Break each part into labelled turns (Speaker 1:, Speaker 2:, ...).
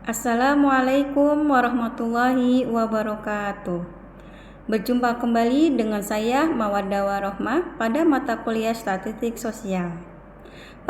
Speaker 1: Assalamualaikum warahmatullahi wabarakatuh. Berjumpa kembali dengan saya Mawaddah Warohmah pada mata kuliah Statistik Sosial.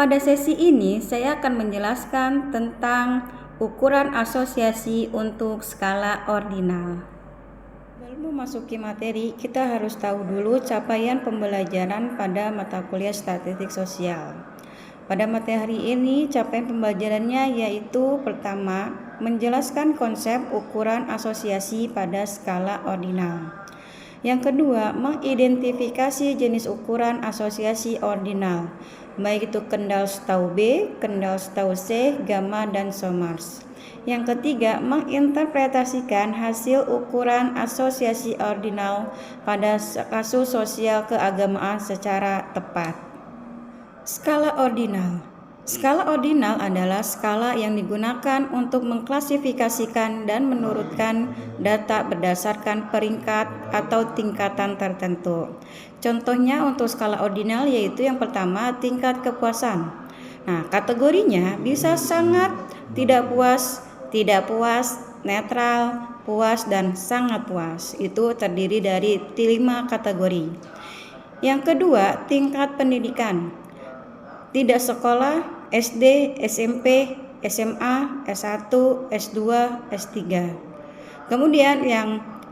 Speaker 1: Pada sesi ini saya akan menjelaskan tentang ukuran asosiasi untuk skala ordinal. Sebelum memasuki materi, kita harus tahu dulu capaian pembelajaran pada mata kuliah Statistik Sosial. Pada materi ini, capaian pembelajarannya yaitu pertama, menjelaskan konsep ukuran asosiasi pada skala ordinal. Yang kedua, mengidentifikasi jenis ukuran asosiasi ordinal, baik itu Kendall Staubb, Kendall Stauss, Gamma, dan Somers. Yang ketiga, menginterpretasikan hasil ukuran asosiasi ordinal pada kasus sosial keagamaan secara tepat. Skala ordinal. Skala ordinal adalah skala yang digunakan untuk mengklasifikasikan dan menurutkan data berdasarkan peringkat atau tingkatan tertentu. Contohnya untuk skala ordinal yaitu yang pertama tingkat kepuasan. Nah, kategorinya bisa sangat, tidak puas, netral, puas, dan sangat puas. Itu terdiri dari 5 kategori. Yang kedua, tingkat pendidikan. Tidak sekolah, SD, SMP, SMA, S1, S2, S3. Kemudian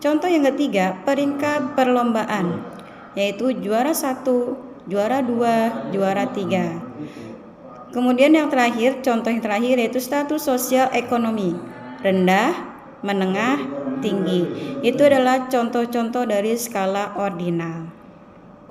Speaker 1: contoh yang ketiga, peringkat perlombaan, yaitu juara 1, juara 2, juara 3. Kemudian contoh yang terakhir yaitu status sosial ekonomi, rendah, menengah, tinggi. Itu adalah contoh-contoh dari skala ordinal.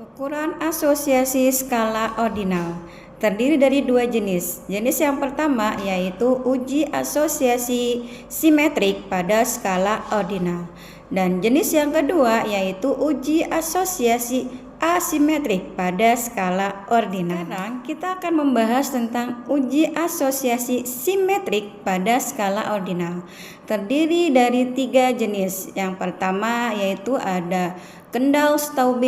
Speaker 1: Ukuran asosiasi skala ordinal terdiri dari 2 jenis. Jenis yang pertama yaitu uji asosiasi simetrik pada skala ordinal. Dan jenis yang kedua yaitu uji asosiasi asimetrik pada skala ordinal. Sekarang kita akan membahas tentang uji asosiasi simetrik pada skala ordinal. Terdiri dari 3 jenis. Yang pertama yaitu ada Kendall Staubb,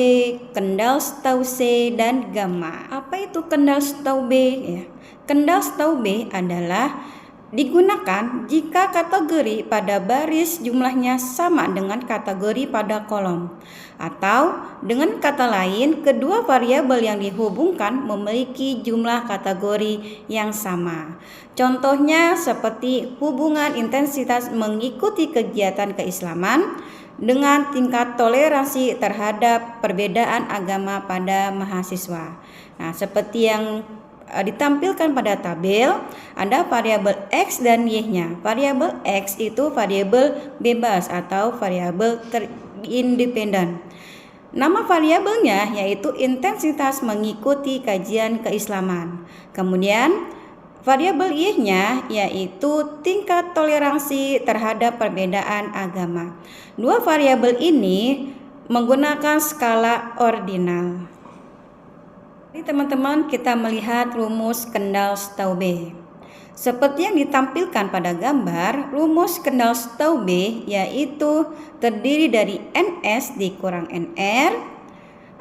Speaker 1: Kendall Stauss, dan Gamma. Apa itu Kendall Staubb? Ya. Kendall Staubb adalah digunakan jika kategori pada baris jumlahnya sama dengan kategori pada kolom. Atau dengan kata lain, kedua variabel yang dihubungkan memiliki jumlah kategori yang sama. Contohnya seperti hubungan intensitas mengikuti kegiatan keislaman dengan tingkat toleransi terhadap perbedaan agama pada mahasiswa. Nah, seperti yang ditampilkan pada tabel, ada variabel X dan Y-nya. Variabel X itu variabel bebas atau variabel independen. Nama variabelnya yaitu intensitas mengikuti kajian keislaman. Kemudian variabel Y-nya yaitu tingkat toleransi terhadap perbedaan agama. 2 variabel ini menggunakan skala ordinal. Ini teman-teman kita melihat rumus Kendall Staubb. Seperti yang ditampilkan pada gambar, rumus Kendall Staubb yaitu terdiri dari NS dikurang NR.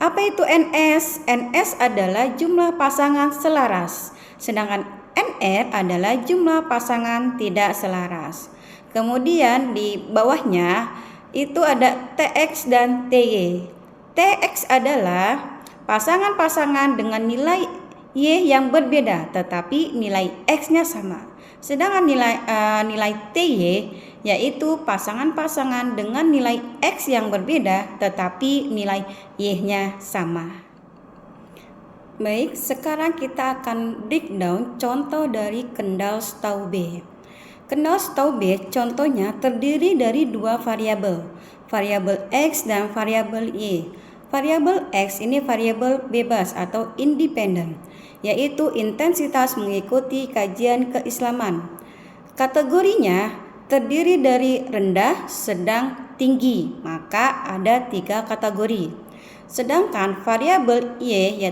Speaker 1: Apa itu NS? NS adalah jumlah pasangan selaras, sedangkan NR adalah jumlah pasangan tidak selaras. Kemudian di bawahnya itu ada TX dan TY. TX adalah pasangan-pasangan dengan nilai Y yang berbeda tetapi nilai X-nya sama. Sedangkan nilai TY yaitu pasangan-pasangan dengan nilai X yang berbeda tetapi nilai Y-nya sama. Baik, sekarang kita akan breakdown contoh dari Kendall Staubb. Kendall Staubb contohnya terdiri dari 2 variabel, variabel X dan variabel Y. Variabel X ini variabel bebas atau independen, yaitu intensitas mengikuti kajian keislaman. Kategorinya terdiri dari rendah, sedang, tinggi, maka ada 3 kategori. Sedangkan variabel Y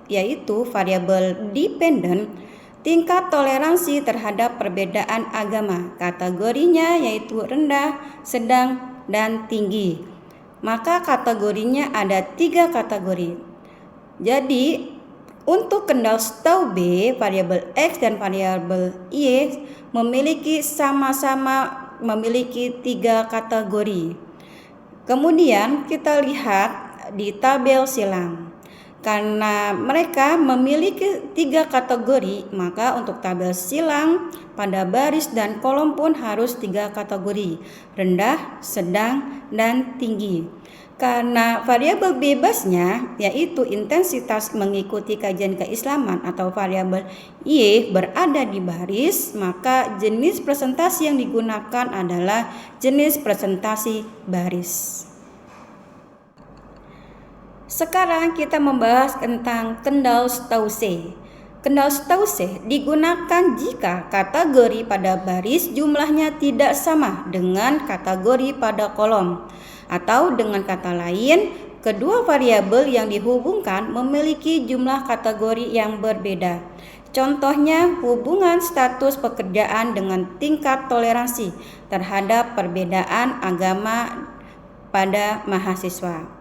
Speaker 1: yaitu variabel dependen, tingkat toleransi terhadap perbedaan agama. Kategorinya yaitu rendah, sedang, dan tinggi. Maka kategorinya ada 3 kategori. Jadi Untuk kendal setahu B, variabel X dan variabel Y sama-sama memiliki 3 kategori. Kemudian kita lihat di tabel silang. Karena mereka memiliki 3 kategori, maka untuk tabel silang pada baris dan kolom pun harus 3 kategori, rendah, sedang, dan tinggi. Karena variabel bebasnya yaitu intensitas mengikuti kajian keislaman atau variabel Y berada di baris, maka jenis presentasi yang digunakan adalah jenis presentasi baris. Sekarang kita membahas tentang kendal setahu C. Kendal setahu C digunakan jika kategori pada baris jumlahnya tidak sama dengan kategori pada kolom. Atau dengan kata lain, kedua variabel yang dihubungkan memiliki jumlah kategori yang berbeda. Contohnya hubungan status pekerjaan dengan tingkat toleransi terhadap perbedaan agama pada mahasiswa.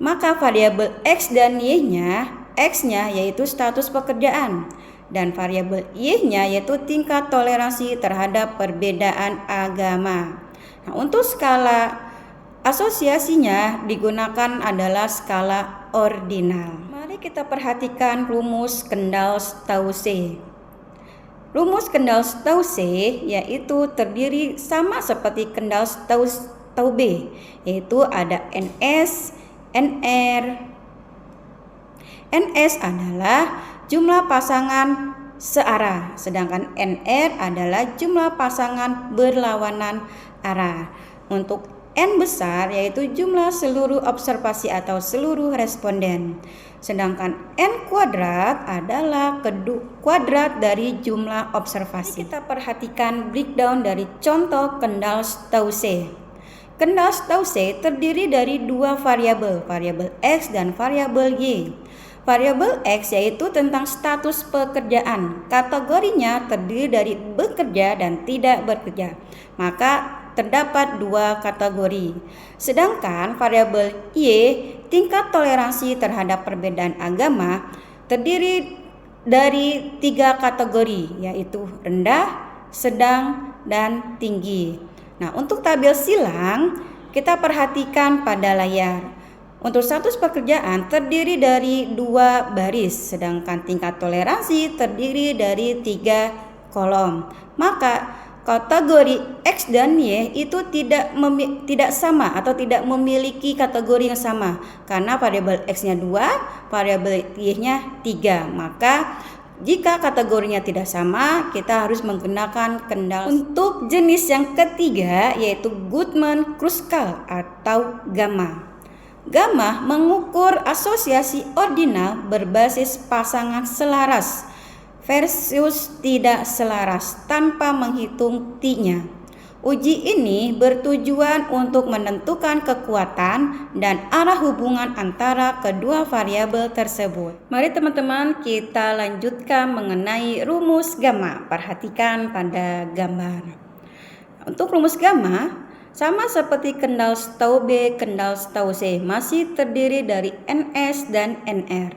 Speaker 1: Maka variabel X dan Y-nya, X-nya yaitu status pekerjaan dan variabel Y-nya yaitu tingkat toleransi terhadap perbedaan agama. Nah, untuk skala asosiasinya digunakan adalah skala ordinal. Mari kita perhatikan rumus kendal setahu C. Rumus kendal setahu C yaitu terdiri sama seperti kendal setahu B, yaitu ada NS, NR. NS adalah jumlah pasangan searah, sedangkan NR adalah jumlah pasangan berlawanan arah. Untuk N besar yaitu jumlah seluruh observasi atau seluruh responden. Sedangkan N kuadrat adalah kuadrat dari jumlah observasi. Kita perhatikan breakdown dari contoh kendal setahu C. Kendal setahu C terdiri dari 2 variabel, variabel X dan variabel Y. Variabel X yaitu tentang status pekerjaan. Kategorinya terdiri dari bekerja dan tidak bekerja. Maka terdapat 2 kategori. Sedangkan variabel Y, tingkat toleransi terhadap perbedaan agama, terdiri dari 3 kategori, yaitu rendah, sedang, dan tinggi. Nah, untuk tabel silang, kita perhatikan pada layar. Untuk status pekerjaan terdiri dari 2 baris, sedangkan tingkat toleransi terdiri dari 3 kolom. Maka kategori X dan Y itu tidak sama atau tidak memiliki kategori yang sama karena variabel X-nya 2, variabel Y-nya 3. Maka jika kategorinya tidak sama, kita harus menggunakan kendal. Untuk jenis yang ketiga yaitu Guttman-Kruskal atau gamma. Gamma mengukur asosiasi ordinal berbasis pasangan selaras versus tidak selaras tanpa menghitung T-nya. Uji ini bertujuan untuk menentukan kekuatan dan arah hubungan antara kedua variabel tersebut. Mari teman-teman kita lanjutkan mengenai rumus gamma. Perhatikan pada gambar. Untuk rumus gamma sama seperti kendal setahu B, kendal setahu C masih terdiri dari NS dan NR.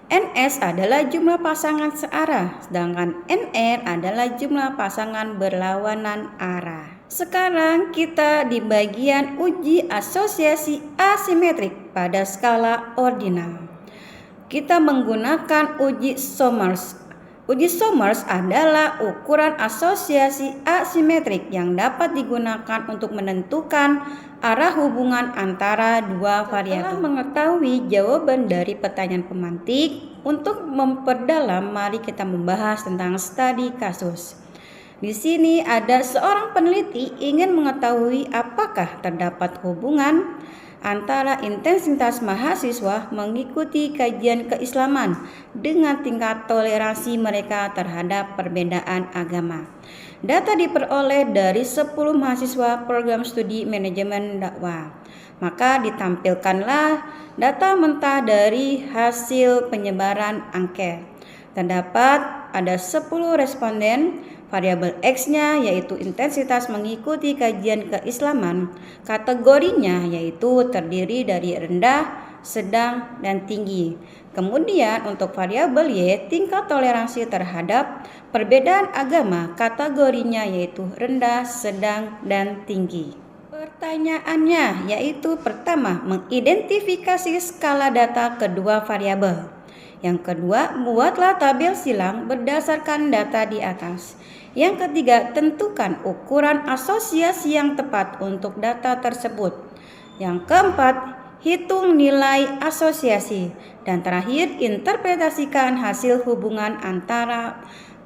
Speaker 1: NS adalah jumlah pasangan searah, sedangkan NR adalah jumlah pasangan berlawanan arah. Sekarang kita di bagian uji asosiasi asimetrik pada skala ordinal. Kita menggunakan uji Somers. Uji Somers adalah ukuran asosiasi asimetrik yang dapat digunakan untuk menentukan arah hubungan antara 2 variabel. Setelah mengetahui jawaban dari pertanyaan pemantik, untuk memperdalam mari kita membahas tentang studi kasus. Di sini ada seorang peneliti ingin mengetahui apakah terdapat hubungan antara intensitas mahasiswa mengikuti kajian keislaman dengan tingkat toleransi mereka terhadap perbedaan agama. Data diperoleh dari 10 mahasiswa program studi manajemen dakwah. Maka ditampilkanlah data mentah dari hasil penyebaran angket. Terdapat ada 10 responden. Variabel X-nya yaitu intensitas mengikuti kajian keislaman. Kategorinya yaitu terdiri dari rendah, sedang, dan tinggi. Kemudian untuk variabel Y, tingkat toleransi terhadap perbedaan agama, kategorinya yaitu rendah, sedang, dan tinggi. Pertanyaannya yaitu pertama, mengidentifikasi skala data kedua variabel. Yang kedua, buatlah tabel silang berdasarkan data di atas. Yang ketiga, tentukan ukuran asosiasi yang tepat untuk data tersebut. Yang keempat, hitung nilai asosiasi. Dan terakhir, interpretasikan hasil hubungan antara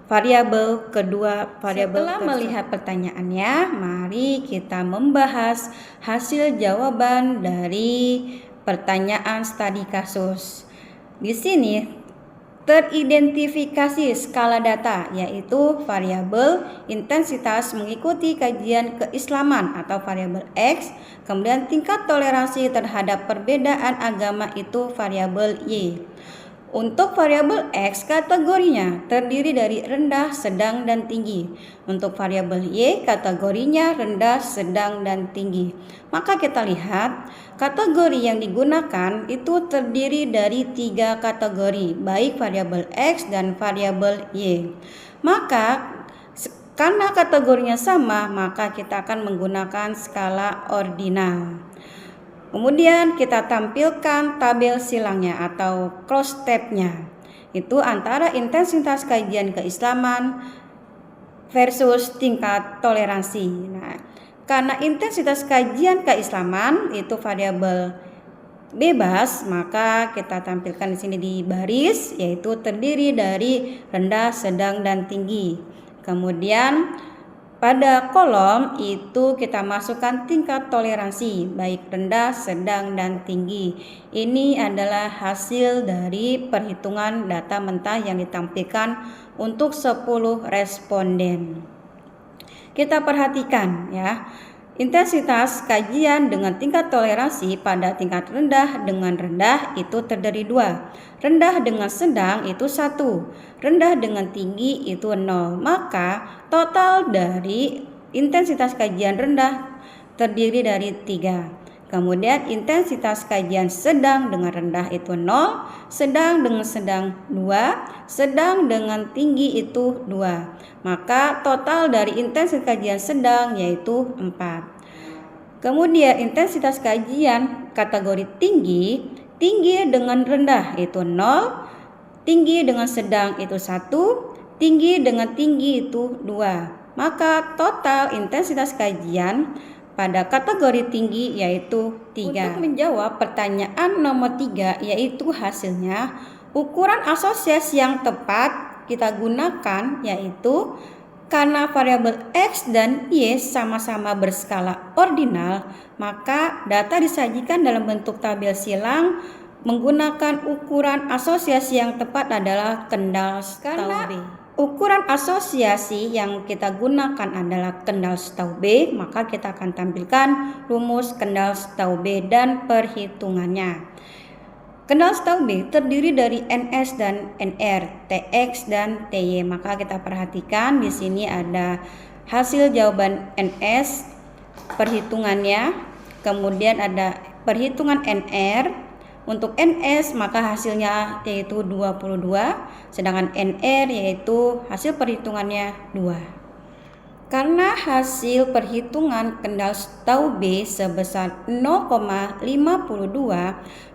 Speaker 1: variabel kedua variabel. Setelah melihat pertanyaannya, mari kita membahas hasil jawaban dari pertanyaan studi kasus. Di sini teridentifikasi skala data, yaitu variabel intensitas mengikuti kajian keislaman atau variabel X, kemudian tingkat toleransi terhadap perbedaan agama itu variabel Y. Untuk variabel X, kategorinya terdiri dari rendah, sedang, dan tinggi. Untuk variabel Y, kategorinya rendah, sedang, dan tinggi. Maka kita lihat kategori yang digunakan itu terdiri dari 3 kategori, baik variabel X dan variabel Y. Maka karena kategorinya sama, maka kita akan menggunakan skala ordinal. Kemudian kita tampilkan tabel silangnya atau cross tab-nya. Itu antara intensitas kajian keislaman versus tingkat toleransi. Nah, karena intensitas kajian keislaman itu variabel bebas, maka kita tampilkan di sini di baris, yaitu terdiri dari rendah, sedang, dan tinggi. Kemudian pada kolom itu kita masukkan tingkat toleransi baik rendah, sedang, dan tinggi. Ini adalah hasil dari perhitungan data mentah yang ditampilkan untuk 10 responden. Kita perhatikan ya. Intensitas kajian dengan tingkat toleransi pada tingkat rendah dengan rendah itu terdiri 2. Rendah dengan sedang itu 1. Rendah dengan tinggi itu 0. Maka total dari intensitas kajian rendah terdiri dari 3. Kemudian intensitas kajian sedang dengan rendah itu 0, sedang dengan sedang 2, sedang dengan tinggi itu 2. Maka total dari intensitas kajian sedang yaitu 4. Kemudian intensitas kajian kategori tinggi, tinggi dengan rendah itu 0, tinggi dengan sedang itu 1, tinggi dengan tinggi itu 2. Maka total intensitas kajian pada kategori tinggi yaitu 3. Untuk menjawab pertanyaan nomor 3 yaitu hasilnya, ukuran asosiasi yang tepat kita gunakan yaitu karena variabel X dan Y sama-sama berskala ordinal, maka data disajikan dalam bentuk tabel silang menggunakan ukuran asosiasi yang tepat adalah kendal Staubbe. Ukuran asosiasi yang kita gunakan adalah kendal Staubbe, maka kita akan tampilkan rumus kendal Staubbe dan perhitungannya. Kendal Staubbe terdiri dari NS dan NR, TX dan TY. Maka kita perhatikan di sini ada hasil jawaban NS perhitungannya, kemudian ada perhitungan NR. Untuk NS maka hasilnya yaitu 22, sedangkan NR yaitu hasil perhitungannya 2. Karena hasil perhitungan kendal Staubbe sebesar 0,52,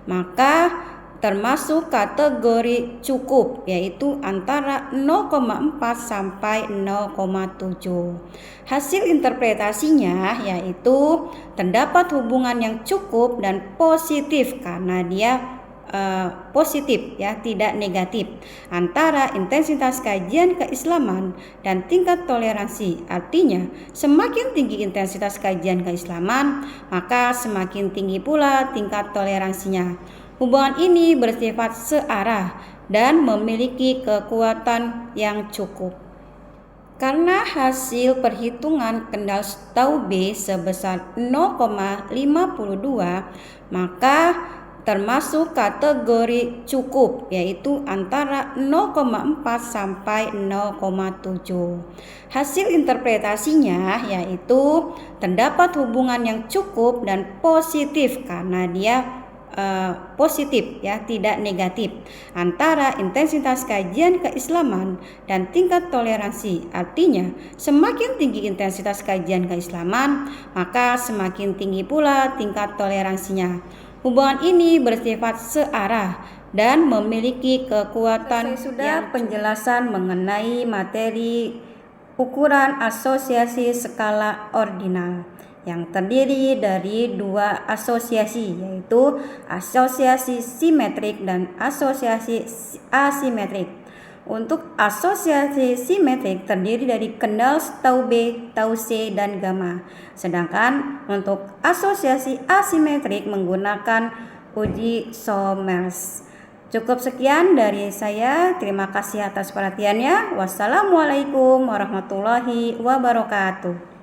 Speaker 1: maka termasuk kategori cukup, yaitu antara 0,4 sampai 0,7. Hasil interpretasinya yaitu terdapat hubungan yang cukup dan positif karena dia positif ya, tidak negatif antara intensitas kajian keislaman dan tingkat toleransi. Artinya, semakin tinggi intensitas kajian keislaman, maka semakin tinggi pula tingkat toleransinya. Hubungan ini bersifat searah dan memiliki kekuatan yang cukup. Karena hasil perhitungan kendal Staubbe sebesar 0,52, maka termasuk kategori cukup, yaitu antara 0,4 sampai 0,7. Hasil interpretasinya yaitu terdapat hubungan yang cukup dan positif karena dia positif ya, tidak negatif antara intensitas kajian keislaman dan tingkat toleransi. Artinya, semakin tinggi intensitas kajian keislaman, maka semakin tinggi pula tingkat toleransinya. Hubungan ini bersifat searah dan memiliki kekuatan. Sudah penjelasan mengenai materi ukuran asosiasi skala ordinal yang terdiri dari dua asosiasi, yaitu asosiasi simetrik dan asosiasi asimetrik. Untuk asosiasi simetrik terdiri dari kendal tau B, tau C, dan gamma. Sedangkan untuk asosiasi asimetrik menggunakan uji Somers. Cukup sekian dari saya. Terima kasih atas perhatiannya. Wassalamualaikum warahmatullahi wabarakatuh.